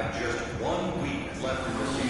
have just 1 week left in the season.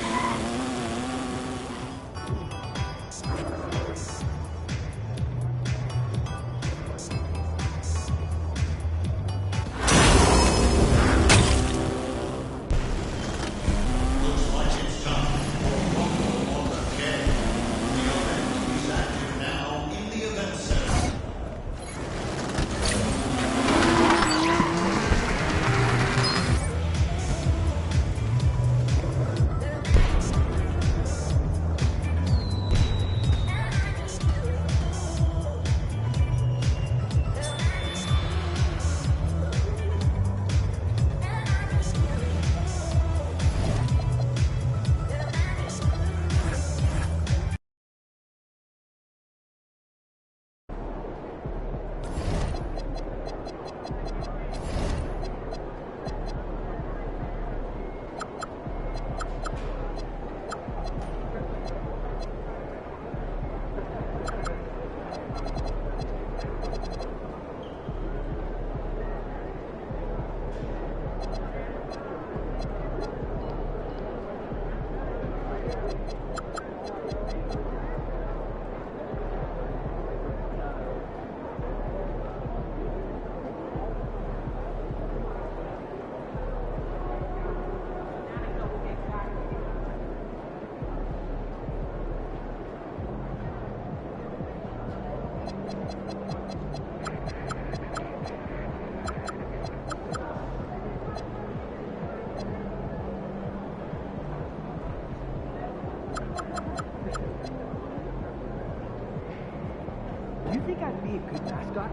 Do you think I'd be a good mascot?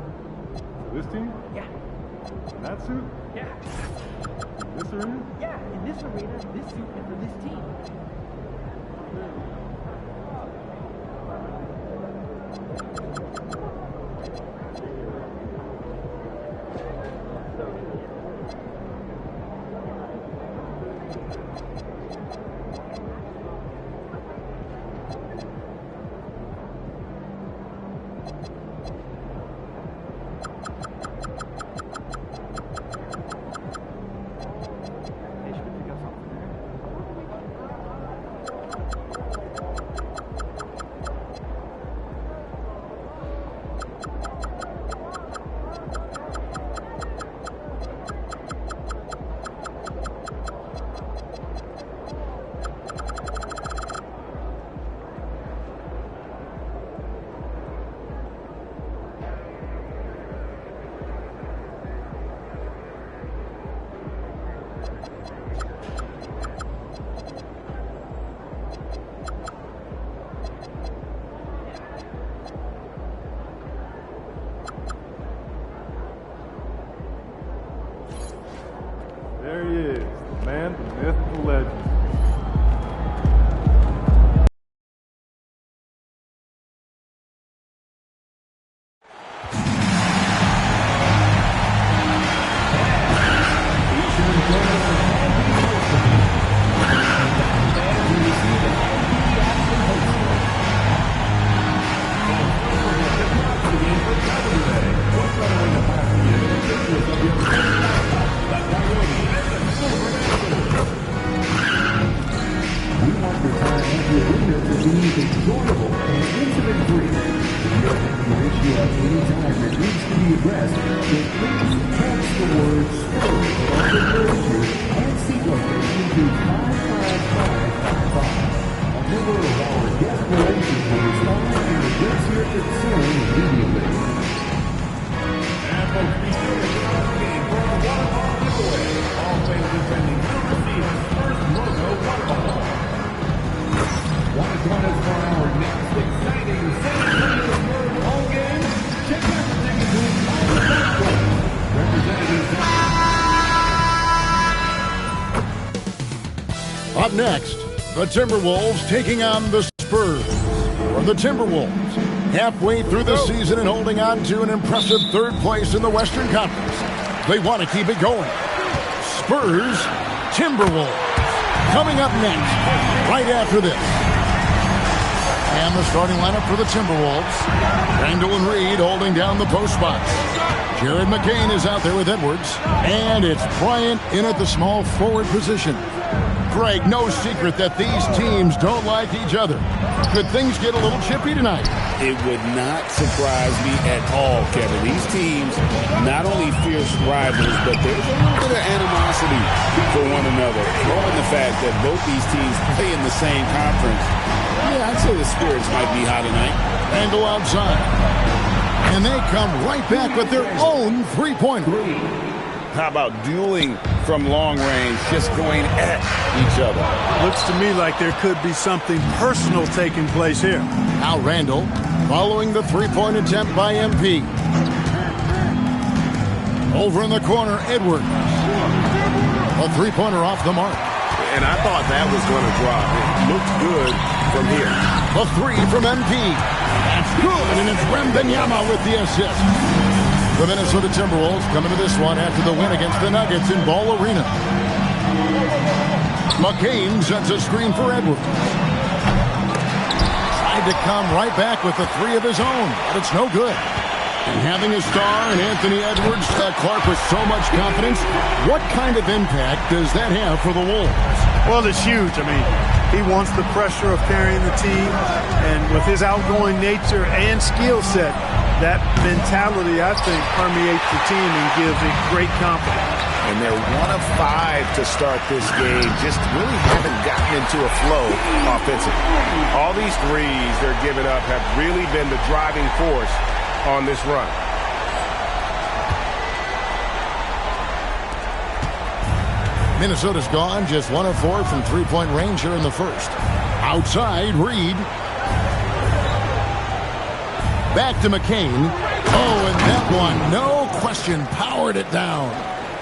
For this team? Yeah. In that suit? Yeah. This arena? Yeah, in this arena, this suit, and for this team. There he is, the man, the myth, the legend. Enjoyable and incident-free. If you have any issue at any time that needs to be addressed, then please text the word SPURS along with furniture and seat location to 55555. A member of our guest relations will respond and address your concern immediately. And folks, be sure to get on the game for our water bottle giveaway. All fans attending will receive a Spurs logo water bottle. Want to join us for our next exciting San Antonio Spurs home game? Check out the ticket booth on the back court. Representatives. Up next, the Timberwolves taking on the Spurs. For the Timberwolves, halfway through the season and holding on to an impressive third place in the Western Conference. They want to keep it going. Spurs, Timberwolves. Coming up next, right after this. And the starting lineup for the Timberwolves. Randall and Reed holding down the post spots. Jared McCain is out there with Edwards. And it's Bryant in at the small forward position. Greg, no secret that these teams don't like each other. Could things get a little chippy tonight? It would not surprise me at all, Kevin. These teams, not only fierce rivals, but there's a little bit of animosity for one another. Knowing the fact that both these teams play in the same conference, yeah, I'd say the spirits might be high tonight. Angle outside. And they come right back with their own three-pointer. How about dueling from long range, just going at each other? Looks to me like there could be something personal taking place here. Now Randall following the three-point attempt by MP. Over in the corner, Edwards. A three-pointer off the mark. And I thought that was going to drop. It looked good from here. A three from MP. That's good, and it's Wembanyama with the assist. The Minnesota Timberwolves coming to this one after the win against the Nuggets in Ball Arena. McCain sets a screen for Edwards. Tried to come right back with the three of his own, but it's no good. And having a star in Anthony Edwards, Clark with so much confidence, what kind of impact does that have for the Wolves? Well, it's huge. I mean, he wants the pressure of carrying the team, and with his outgoing nature and skill set, that mentality, I think, permeates the team and gives it great confidence. And they're 1 of 5 to start this game. Just really haven't gotten into a flow offensively. All these threes they're giving up have really been the driving force on this run. Minnesota's gone just 1 of 4 from three-point range here in the first. Outside, Reed. Back to McCain. Oh, and that one, no question, powered it down.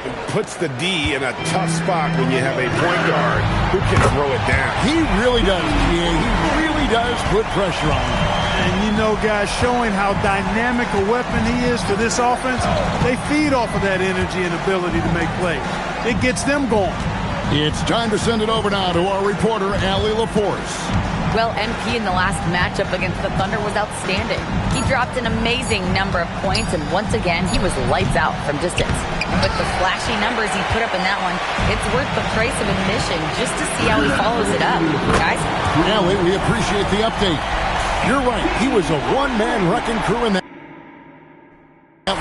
It puts the D in a tough spot when you have a point guard who can throw it down. He really does, GA. He really does put pressure on him. And you know, guys, showing how dynamic a weapon he is to this offense, they feed off of that energy and ability to make plays. It gets them going. It's time to send it over now to our reporter, Allie LaForce. Well, MP in the last matchup against the Thunder was outstanding. He dropped an amazing number of points, and once again, he was lights out from distance. With the flashy numbers he put up in that one, it's worth the price of admission just to see how he follows it up. Guys? Allie, we appreciate the update. You're right. He was a one-man wrecking crew in that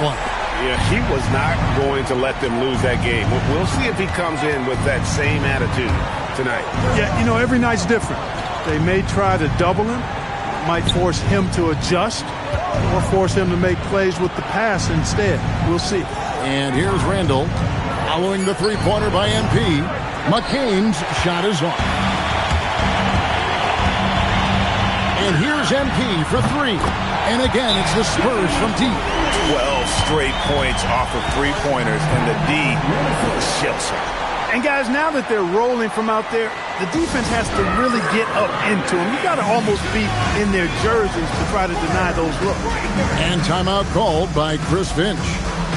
one. Yeah, he was not going to let them lose that game. We'll see if he comes in with that same attitude tonight. Yeah, you know, every night's different. They may try to double him, might force him to adjust, or force him to make plays with the pass instead. We'll see. And here's Randall following the three-pointer by MP. McCain's shot is off. And here's MP for three. And again, it's the Spurs from deep. 12 straight points off of three-pointers, and the D was shell-shocked. And guys, now that they're rolling from out there, the defense has to really get up into them. You got to almost be in their jerseys to try to deny those looks. And timeout called by Chris Finch.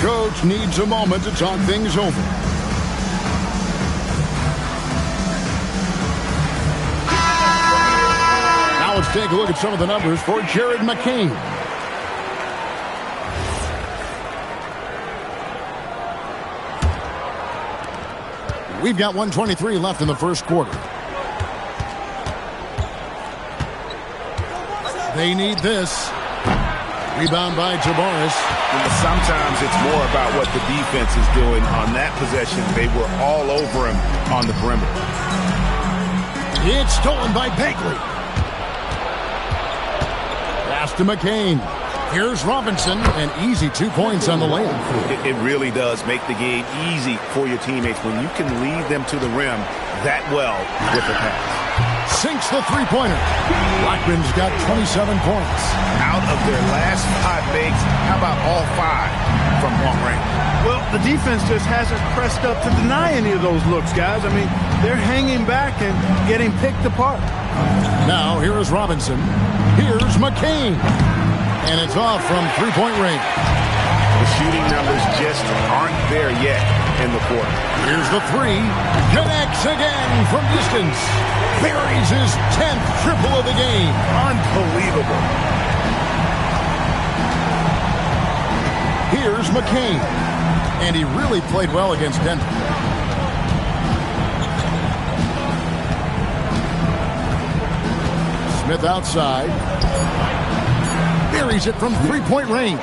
Coach needs a moment to talk things over. Now let's take a look at some of the numbers for Jared McCain. We've got 1:23 left in the first quarter. They need this. Rebound by Tabaris. Sometimes it's more about what the defense is doing on that possession. They were all over him on the perimeter. It's stolen by Bagley. Pass to McCain. Here's Robinson, and easy 2 points on the layup. It really does make the game easy for your teammates when you can lead them to the rim that well with the pass. Sinks the three-pointer. Blackman's got 27 points. Out of their last 5 makes, how about all 5 from long range? Well, the defense just hasn't pressed up to deny any of those looks, guys. I mean, they're hanging back and getting picked apart. Now, here is Robinson. Here's McCain. And it's off from three-point range. The shooting numbers just aren't there yet in the quarter. Here's the three. Connects again from distance. Buries his 10th triple of the game. Unbelievable. Here's McCain. And he really played well against Denver. Smith outside. Buries it from three-point range.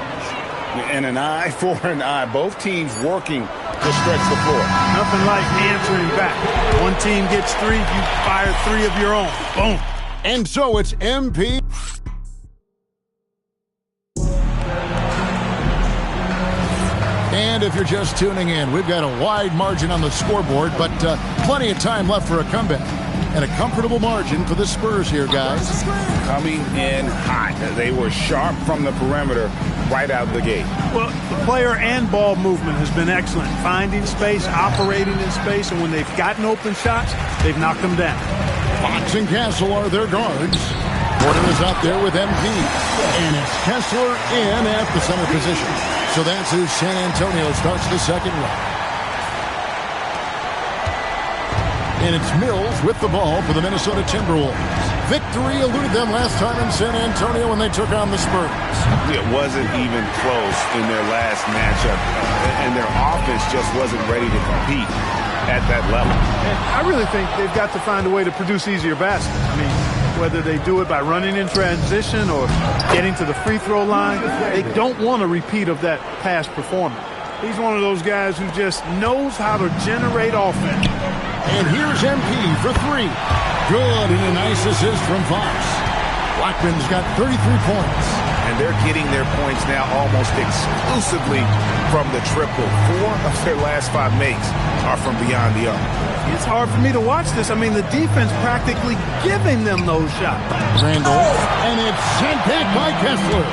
And an eye for an eye. Both teams working to stretch the floor. Nothing like answering back. One team gets three, you fire three of your own. Boom. And so it's MP. And if you're just tuning in, we've got a wide margin on the scoreboard, but plenty of time left for a comeback. And a comfortable margin for the Spurs here, guys. Coming in hot. They were sharp from the perimeter right out of the gate. Well, the player and ball movement has been excellent. Finding space, operating in space, and when they've gotten open shots, they've knocked them down. Fox and Castle are their guards. Porter is out there with MP. And it's Kessler in at the center position. So that's who San Antonio starts the second round. And it's Mills with the ball for the Minnesota Timberwolves. Victory eluded them last time in San Antonio when they took on the Spurs. It wasn't even close in their last matchup. And their offense just wasn't ready to compete at that level. And I really think they've got to find a way to produce easier baskets. I mean, whether they do it by running in transition or getting to the free throw line, they don't want a repeat of that past performance. He's one of those guys who just knows how to generate offense. And here's MP for three. Good, and a nice assist from Fox. Blackman's got 33 points. And they're getting their points now almost exclusively from the triple. 4 of their last 5 makes are from beyond the arc. It's hard for me to watch this. I mean, the defense practically giving them those shots. Randall, and it's sent back by Kessler.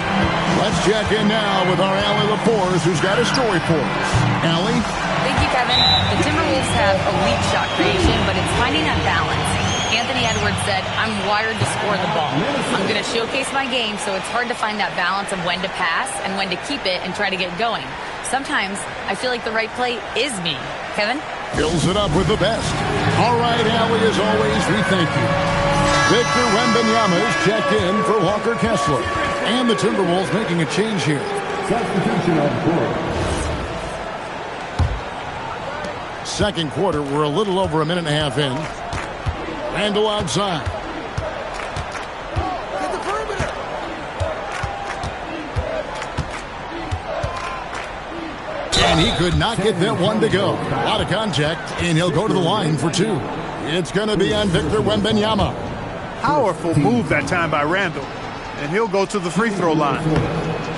Let's check in now with our Allie LaForce, who's got a story for us. Allie? Thank you, Kevin. The Timberwolves have elite shot creation, but it's finding that balance. Anthony Edwards said, I'm wired to score the ball. I'm going to showcase my game, so it's hard to find that balance of when to pass and when to keep it and try to get going. Sometimes I feel like the right play is me. Kevin? Fills it up with the best. All right, Allie, as always, we thank you. Victor Wembanyama is checked in for Walker Kessler. And the Timberwolves making a change here. Substitution on court. Second quarter, we're a little over a minute and a half in. Randall outside. Get the perimeter. And he could not get that one to go. A lot of contact, and he'll go to the line for 2. It's going to be on Victor Wembanyama. Powerful move that time by Randall. And he'll go to the free throw line.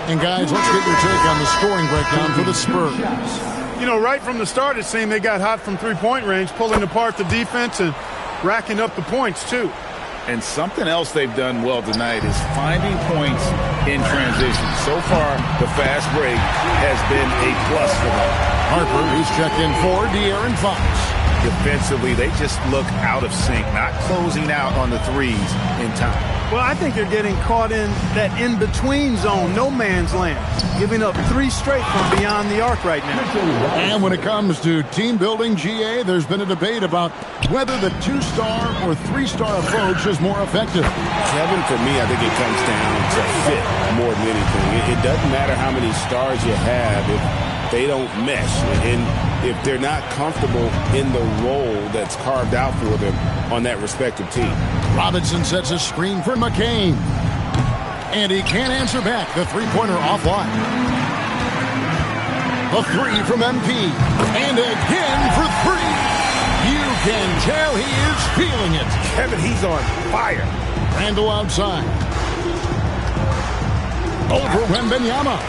And guys, let's get your take on the scoring breakdown for the Spurs. You know, right from the start, it seemed they got hot from three-point range, pulling apart the defense and racking up the points, too. And something else they've done well tonight is finding points in transition. So far, the fast break has been a plus for them. Harper, who's checked in for De'Aaron Fox. Defensively, they just look out of sync, not closing out on the threes in time. Well, I think they're getting caught in that in-between zone, no man's land, giving up 3 straight from beyond the arc right now. And when it comes to team building, GA, there's been a debate about whether the 2-star or 3-star approach is more effective. Kevin, for me, I think it comes down to fit more than anything. It doesn't matter how many stars you have if they don't mesh. And if they're not comfortable in the role that's carved out for them on that respective team. Robinson sets a screen for McCain. And he can't answer back. The three-pointer offline. A 3 from MP. And again for 3. You can tell he is feeling it. Kevin, he's on fire. Randall outside. Over Wembanyama.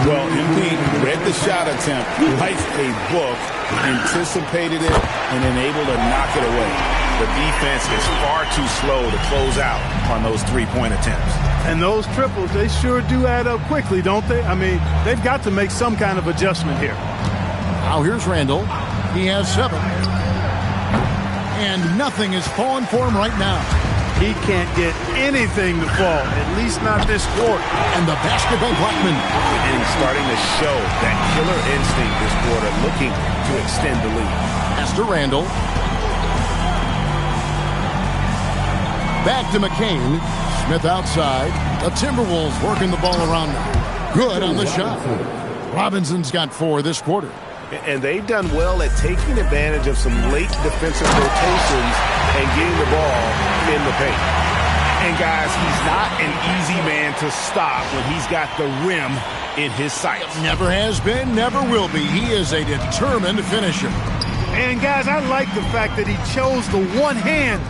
Well, MP read the shot attempt like a book, anticipated it, and then able to knock it away. The defense is far too slow to close out on those three-point attempts. And those triples, they sure do add up quickly, don't they? I mean, they've got to make some kind of adjustment here. Now here's Randall. He has 7. And nothing is falling for him right now. He can't get anything to fall, at least not this quarter. And the basket by Blackman. And he's starting to show that killer instinct this quarter, looking to extend the lead. Pass to Randall. Back to McCain. Smith outside. The Timberwolves working the ball around now. Good on the shot. Robinson's got 4 this quarter. And they've done well at taking advantage of some late defensive rotations and getting the ball in the paint. And, guys, he's not an easy man to stop when he's got the rim in his sights. Never has been, never will be. He is a determined finisher. And, guys, I like the fact that he chose the one-hand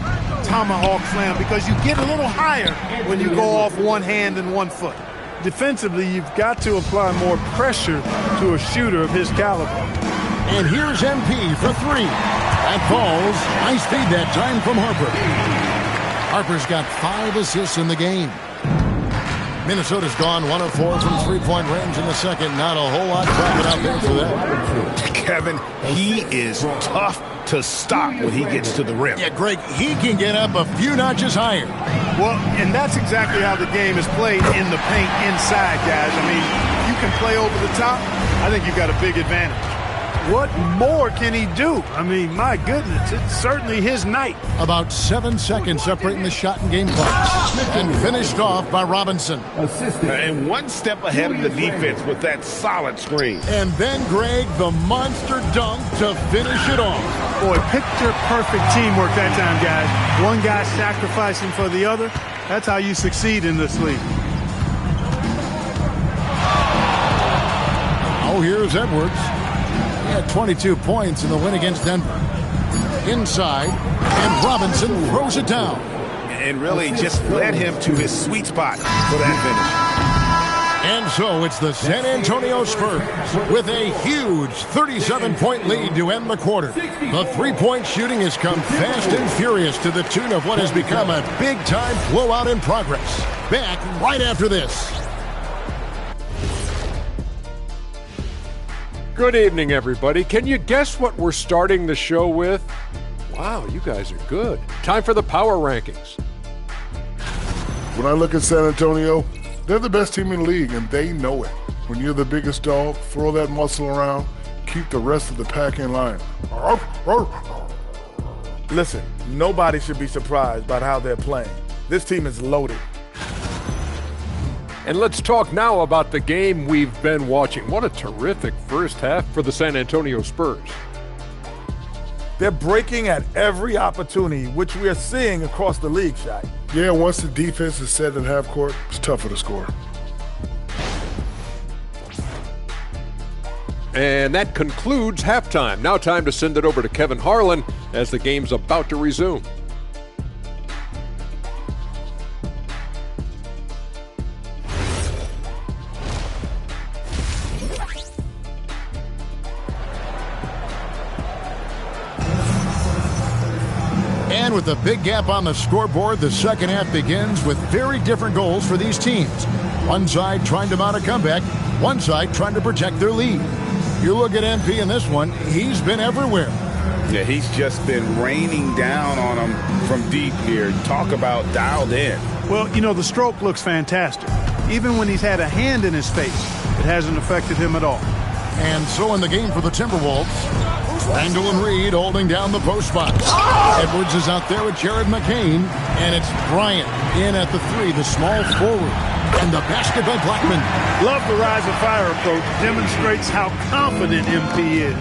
tomahawk slam because you get a little higher when you go off one hand and one foot. Defensively, you've got to apply more pressure to a shooter of his caliber. And here's MP for 3. That falls. Nice feed that time from Harper. Harper's got 5 assists in the game. Minnesota's gone 1 of 4 from three-point range in the second. Not a whole lot dropping out there for that. Kevin, he is tough to stop when he gets to the rim. Yeah, Greg, he can get up a few notches higher. Well, and that's exactly how the game is played in the paint inside, guys. I mean, you can play over the top. I think you've got a big advantage. What more can he do? I mean, my goodness, it's certainly his night. About 7 seconds separating the shot and game clocks. And finished off by Robinson. And 1 step ahead of the defense with that solid screen. And then, Greg, the monster dunk to finish it off. Boy, picture-perfect teamwork that time, guys. One guy sacrificing for the other. That's how you succeed in this league. Oh, here's Edwards. He had 22 points in the win against Denver. Inside, and Robinson throws it down. And really just led him to his sweet spot for that finish. And so it's the San Antonio Spurs with a huge 37-point lead to end the quarter. The three-point shooting has come fast and furious to the tune of what has become a big-time blowout in progress. Back right after this. Good evening, everybody. Can you guess what we're starting the show with? Wow, you guys are good. Time for the power rankings. When I look at San Antonio, they're the best team in the league, and they know it. When you're the biggest dog, throw that muscle around, keep the rest of the pack in line. Listen, nobody should be surprised by how they're playing. This team is loaded. And let's talk now about the game we've been watching. What a terrific first half for the San Antonio Spurs. They're breaking at every opportunity, which we are seeing across the league, Shaq. Yeah, once the defense is set at half court, it's tougher to score. And that concludes halftime. Now time to send it over to Kevin Harlan as the game's about to resume. And with a big gap on the scoreboard, the second half begins with very different goals for these teams. One side trying to mount a comeback, one side trying to protect their lead. You look at MP in this one, he's been everywhere. Yeah, he's just been raining down on them from deep here. Talk about dialed in. Well, you know, the stroke looks fantastic. Even when he's had a hand in his face, it hasn't affected him at all. And so in the game for the Timberwolves, Randall and Reed holding down the post spots. Edwards is out there with Jared McCain, and it's Bryant in at the 3, the small forward. And the basket by Blackman. Love the rise of fire approach. Demonstrates how confident MP is.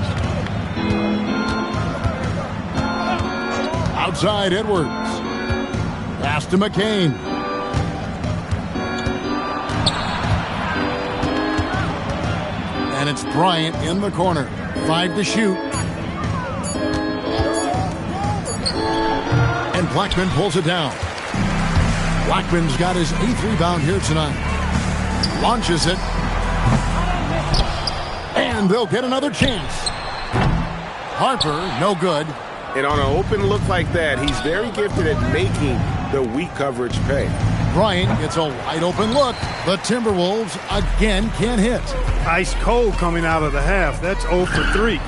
Outside Edwards. Pass to McCain. And it's Bryant in the corner. 5 to shoot. And Blackman pulls it down. Blackman's got his 8th rebound here tonight. Launches it. And they'll get another chance. Harper, no good. And on an open look like that, he's very gifted at making the weak coverage pay. Bryant gets a wide open look. The Timberwolves again can't hit. Ice cold coming out of the half. That's 0 for 3.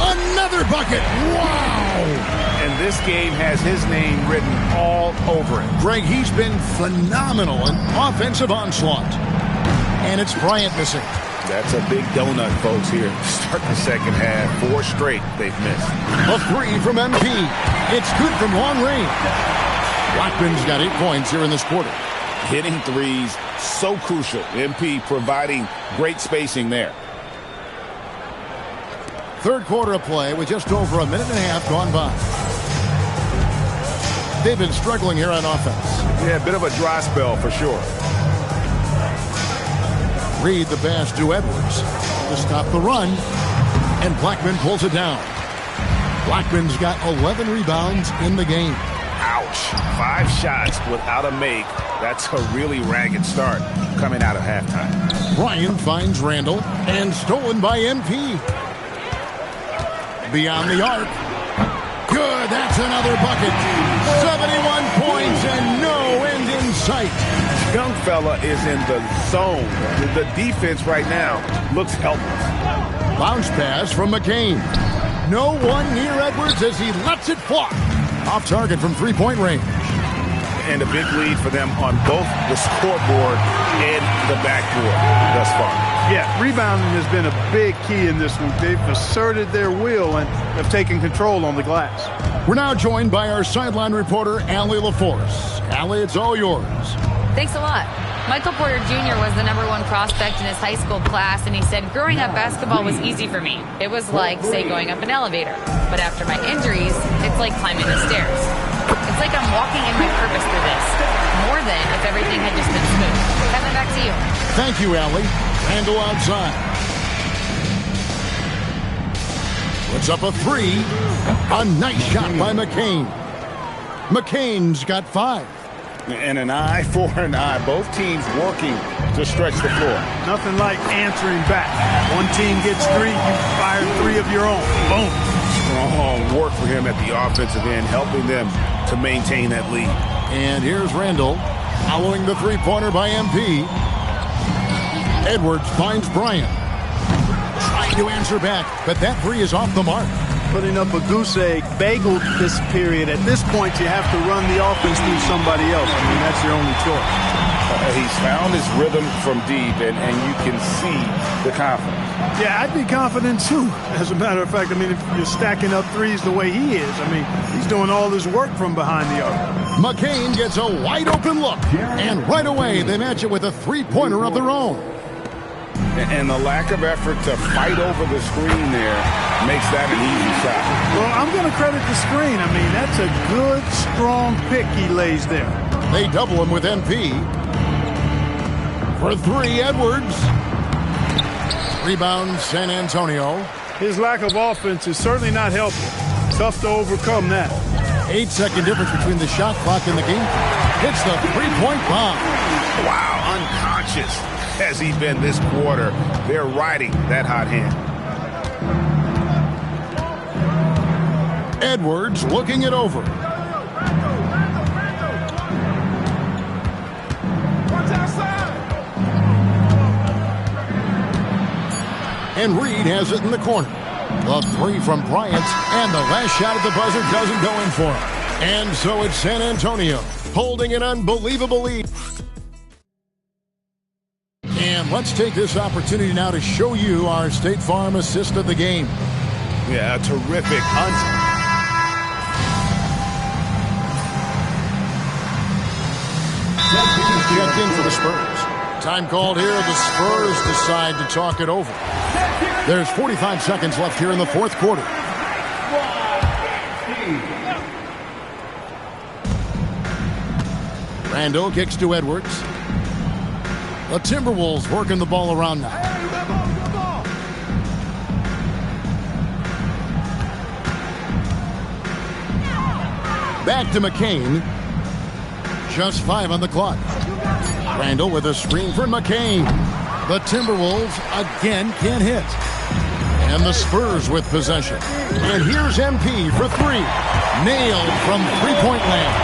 Another bucket. Wow. And this game has his name written all over it. Greg, he's been phenomenal in offensive onslaught. And it's Bryant missing. That's a big donut, folks, here. Start the second half. 4 straight they've missed. A 3 from MP. It's good from long range. Blackman's got 8 points here in this quarter. Hitting threes, so crucial. MP providing great spacing there. Third quarter of play with just over a minute and a half gone by. They've been struggling here on offense. Yeah, a bit of a dry spell for sure. Reed the pass to Edwards to stop the run, and Blackman pulls it down. Blackman's got 11 rebounds in the game. Ouch. 5 shots without a make. That's a really ragged start coming out of halftime. Bryant finds Randall, and stolen by MP. Beyond the arc. Good, that's another bucket. 71 points and no end in sight. Young fella is in the zone. The defense right now looks helpless. Bounce pass from McCain. No one near Edwards as he lets it fly. Off target from three-point range. And a big lead for them on both the scoreboard and the backboard thus far. Yeah, rebounding has been a big key in this one. They've asserted their will and have taken control on the glass. We're now joined by our sideline reporter, Allie LaForce. Allie, it's all yours. Thanks a lot. Michael Porter Jr. was the #1 prospect in his high school class, and he said, growing up, basketball was easy for me. It was like, say, going up an elevator. But after my injuries, it's like climbing the stairs. It's like I'm walking in my purpose through this, more than if everything had just been smooth. Kevin, back to you. Thank you, Allie. Randall outside. Puts up a 3. A nice shot by McCain. McCain's got 5. And an eye for an eye. Both teams working to stretch the floor. Nothing like answering back. One team gets 3, you fire 3 of your own. Boom. Strong work for him at the offensive end, helping them to maintain that lead. And here's Randall following the three-pointer by MP. Edwards finds Bryant. Trying to answer back, but that 3 is off the mark. Putting up a goose egg bagel this period. At this point, you have to run the offense through somebody else. I mean, that's your only choice. He's found his rhythm from deep, and you can see the confidence. Yeah, I'd be confident, too. As a matter of fact, I mean, if you're stacking up threes the way he is, I mean, he's doing all his work from behind the arc. McCain gets a wide-open look, and right away they match it with a three-pointer of their own. And the lack of effort to fight over the screen there makes that an easy shot. Well, I'm going to credit the screen. I mean, that's a good, strong pick he lays there. They double him with MP. For 3, Edwards. Rebound, San Antonio. His lack of offense is certainly not helping. Tough to overcome that. 8-second difference between the shot clock and the game. Hits the three-point bomb. Wow, unconscious has he been this quarter. They're riding that hot hand. Edwards looking it over. And Reed has it in the corner. The 3 from Bryant, and the last shot at the buzzer doesn't go in for him. And so it's San Antonio holding an unbelievable lead. And let's take this opportunity now to show you our State Farm assist of the game. Yeah, a terrific checked in for the Spurs. Time called here. The Spurs decide to talk it over. There's 45 seconds left here in the fourth quarter. Randall kicks to Edwards. The Timberwolves working the ball around now. Back to McCain. Just 5 on the clock. Randall with a screen for McCain. The Timberwolves again can't hit. And the Spurs with possession. And here's MP for 3. Nailed from three-point land.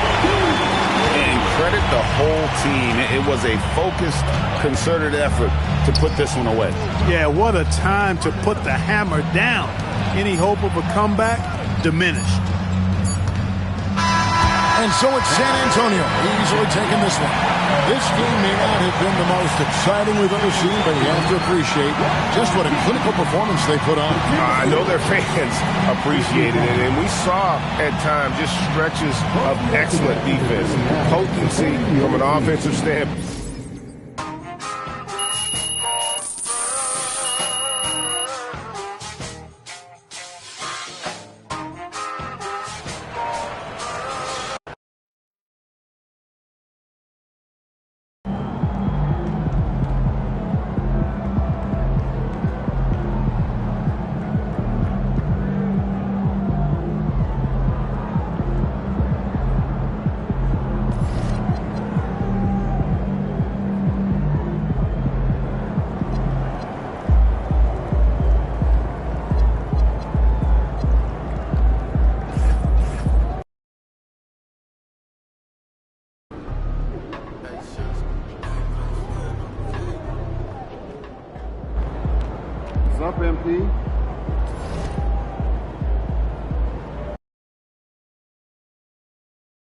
And credit the whole team. It was a focused, concerted effort to put this one away. Yeah, what a time to put the hammer down. Any hope of a comeback diminished. And so it's San Antonio easily taking this one. This game may not have been the most exciting we've ever seen, but you have to appreciate just what a clinical performance they put on. I know their fans appreciated it, and we saw at times just stretches of excellent defense, potency from an offensive standpoint.